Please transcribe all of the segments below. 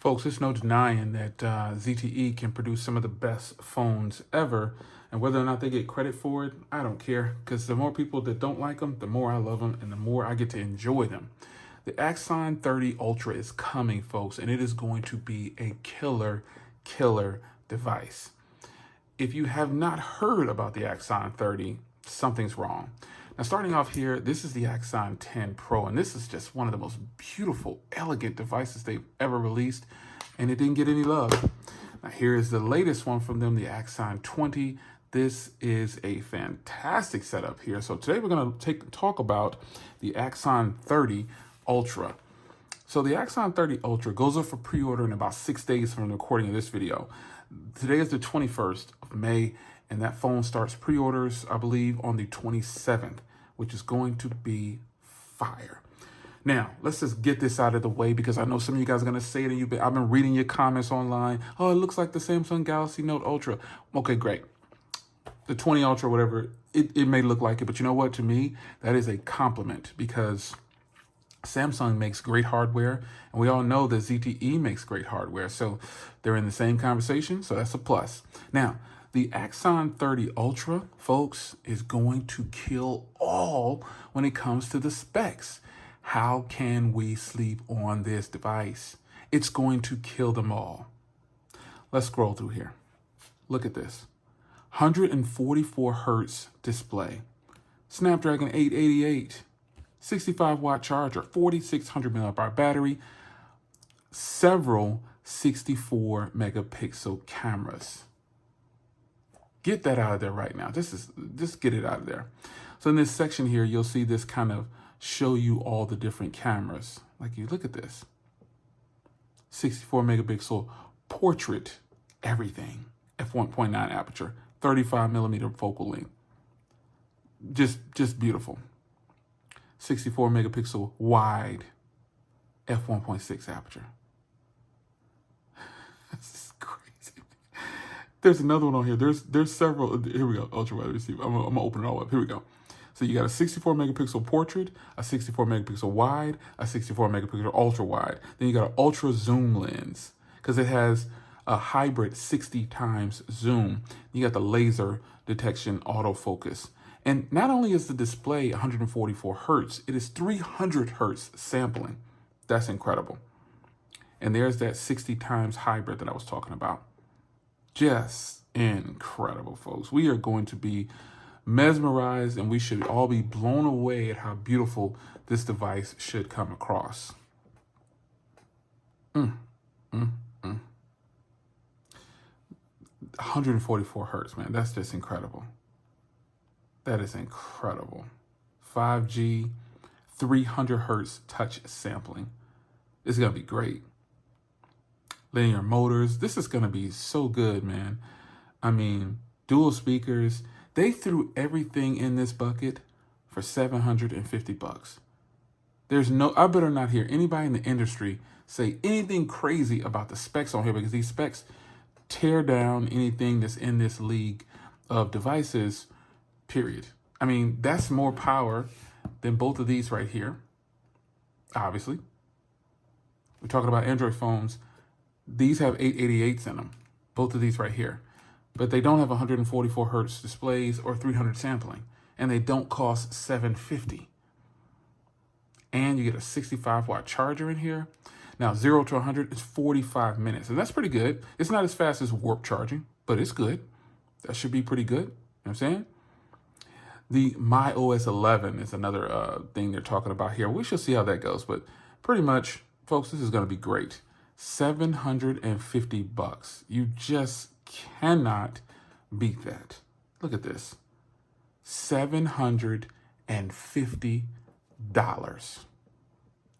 Folks, there's no denying that ZTE can produce some of the best phones ever. And whether or not they get credit for it, I don't care. Because the more people that don't like them, the more I love them and the more I get to enjoy them. The Axon 30 Ultra is coming, folks, and it is going to be a killer device. If you have not heard about the Axon 30, something's wrong. Now, starting off here, this is the Axon 10 Pro, and this is just one of the most beautiful, elegant devices they've ever released, and it didn't get any love. Now, here is the latest one from them, the Axon 20. This is a fantastic setup here. So today we're going to talk about the Axon 30 Ultra. So the Axon 30 Ultra goes up for pre-order in about 6 days from the recording of this video. Today is the 21st of May, and that phone starts pre-orders, I believe, on the 27th, which is going to be fire. Now, let's just get this out of the way because I know some of you guys are going to say it, I've been reading your comments online. Oh, it looks like the Samsung Galaxy Note Ultra. Okay, great. The 20 Ultra, whatever, it may look like it, but you know what? To me, that is a compliment because Samsung makes great hardware, and we all know that ZTE makes great hardware, so they're in the same conversation, so that's a plus. Now, the Axon 30 Ultra, folks, is going to kill all when it comes to the specs. How can we sleep on this device? It's going to kill them all. Let's scroll through here. Look at this. 144 hertz display. Snapdragon 888. 65-watt charger, 4,600 milliamp battery, several 64-megapixel cameras. Get that out of there right now. Just get it out of there. So in this section here, you'll see this kind of show you all the different cameras. Like you look at this. 64-megapixel portrait, everything. f1.9 aperture, 35mm focal length. Just beautiful. 64-megapixel wide f1.6 aperture. This is crazy. There's another one on here. There's several. Here we go. Ultra wide receiver. I'm gonna open it all up. Here we go. So you got a 64-megapixel portrait, a 64-megapixel wide, a 64-megapixel ultra wide. Then you got an ultra zoom lens because it has a hybrid 60 times zoom. You got the laser detection autofocus. And not only is the display 144 hertz, it is 300 hertz sampling. That's incredible. And there's that 60 times hybrid that I was talking about. Just incredible, folks. We are going to be mesmerized, and we should all be blown away at how beautiful this device should come across. 144 hertz, man. That's just incredible. That is incredible. 5G, 300 hertz touch sampling. It's going to be great. Linear motors. This is going to be so good, man. I mean, dual speakers. They threw everything in this bucket for $750. I better not hear anybody in the industry say anything crazy about the specs on here because these specs tear down anything that's in this league of devices. Period. I mean, that's more power than both of these right here. Obviously. We're talking about Android phones. These have 888s in them. Both of these right here. But they don't have 144 hertz displays or 300 sampling. And they don't cost $750. And you get a 65-watt charger in here. Now, 0 to 100 is 45 minutes. And that's pretty good. It's not as fast as warp charging, but it's good. That should be pretty good. You know what I'm saying? The MyOS 11 is another thing they're talking about here. We shall see how that goes, but pretty much, folks, this is going to be great. $750. You just cannot beat that. Look at this. $750.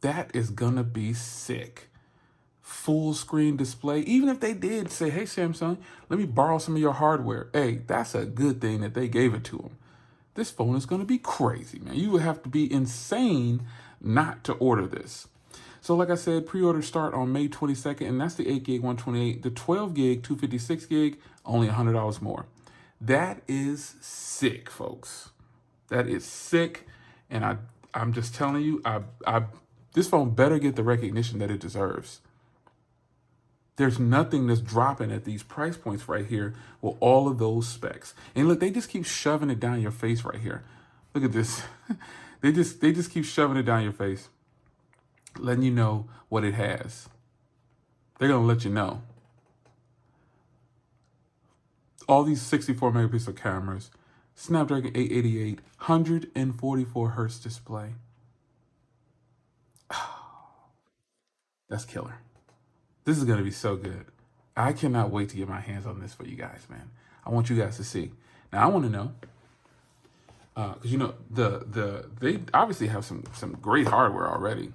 That is going to be sick. Full screen display. Even if they did say, hey, Samsung, let me borrow some of your hardware. Hey, that's a good thing that they gave it to them. This phone is going to be crazy, man. You would have to be insane not to order this. So like I said, pre-orders start on May 22nd, and that's the 8 gig 128. The 12 gig 256 gig, only $100 more. That is sick, folks. That is sick, and I'm just telling you, this phone better get the recognition that it deserves. There's nothing that's dropping at these price points right here with all of those specs. And look, they just keep shoving it down your face right here. Look at this. they just keep shoving it down your face, letting you know what it has. They're gonna let you know. All these 64 megapixel cameras, Snapdragon 888, 144 hertz display. That's killer. This is going to be so good. I cannot wait to get my hands on this for you guys, man. I want you guys to see. Now, I want to know, because you know they obviously have some great hardware already.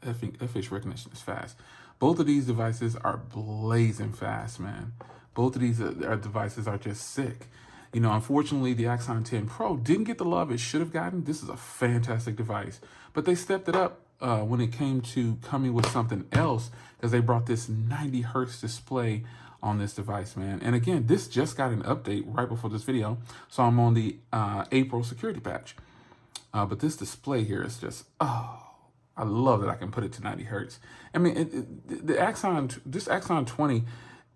That face recognition is fast. Both of these devices are blazing fast, man. Both of these devices are just sick. You know, unfortunately, the Axon 10 Pro didn't get the love it should have gotten. This is a fantastic device, but they stepped it up when it came to coming with something else, because they brought this 90 hertz display on this device, man. And again, this just got an update right before this video, so I'm on the April security patch. But this display here is just, oh, I love that I can put it to 90 hertz. I mean, this Axon 20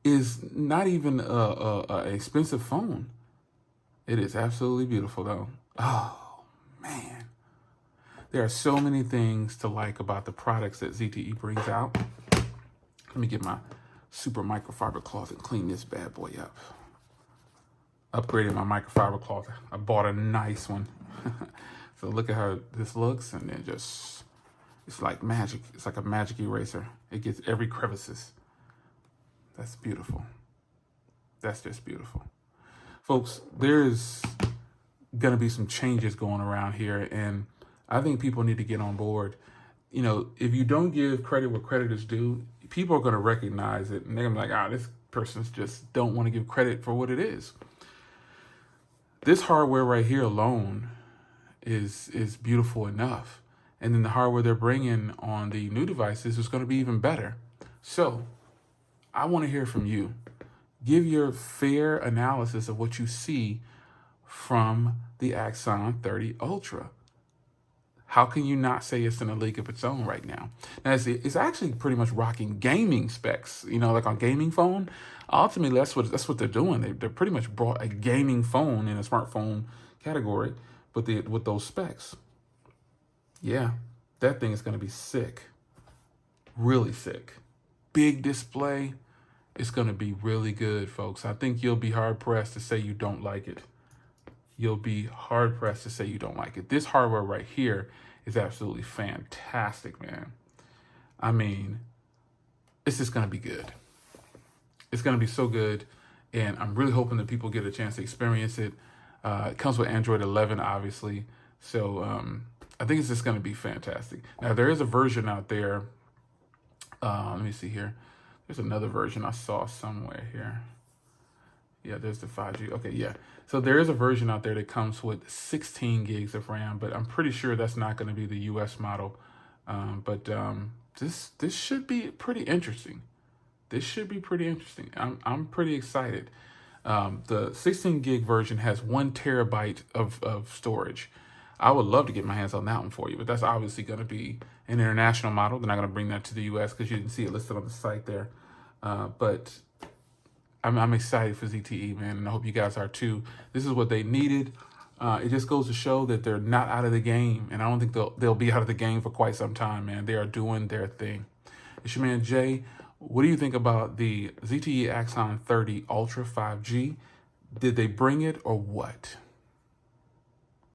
is not even a expensive phone. It is absolutely beautiful, though. Oh, man. There are so many things to like about the products that ZTE brings out. Let me get my super microfiber cloth and clean this bad boy up. Upgraded my microfiber cloth. I bought a nice one. So look at how this looks, and then just, it's like magic. It's like a magic eraser. It gets every crevices. That's beautiful. That's just beautiful. Folks, there's going to be some changes going around here, and I think people need to get on board. You know, if you don't give credit where credit is due, people are going to recognize it, and they're going to be like, this person's just don't want to give credit for what it is. This hardware right here alone is beautiful enough. And then the hardware they're bringing on the new devices is going to be even better. So I want to hear from you. Give your fair analysis of what you see from the Axon 30 Ultra. How can you not say it's in a league of its own right now? Now, it's actually pretty much rocking gaming specs, you know, like on gaming phone. Ultimately, that's what they're doing. They pretty much brought a gaming phone in a smartphone category, but with those specs. Yeah, that thing is going to be sick. Really sick. Big display. It's going to be really good, folks. I think you'll be hard-pressed to say you don't like it. You'll be hard-pressed to say you don't like it. This hardware right here is absolutely fantastic, man. I mean, it's just going to be good. It's going to be so good, and I'm really hoping that people get a chance to experience it. It comes with Android 11, obviously, so I think it's just going to be fantastic. Now, there is a version out there. Let me see here. There's another version I saw somewhere here. Yeah, there's the 5G. Okay, yeah. So there is a version out there that comes with 16 gigs of RAM, but I'm pretty sure that's not going to be the US model. This should be pretty interesting. This should be pretty interesting. I'm pretty excited. The 16 gig version has 1 terabyte of storage. I would love to get my hands on that one for you, but that's obviously going to be an international model. They're not going to bring that to the US because you didn't see it listed on the site there. But I'm excited for ZTE, man, and I hope you guys are too. This is what they needed. It just goes to show that they're not out of the game, and I don't think they'll be out of the game for quite some time, man. They are doing their thing. It's your man Jay. What do you think about the ZTE Axon 30 Ultra 5G? Did they bring it or what?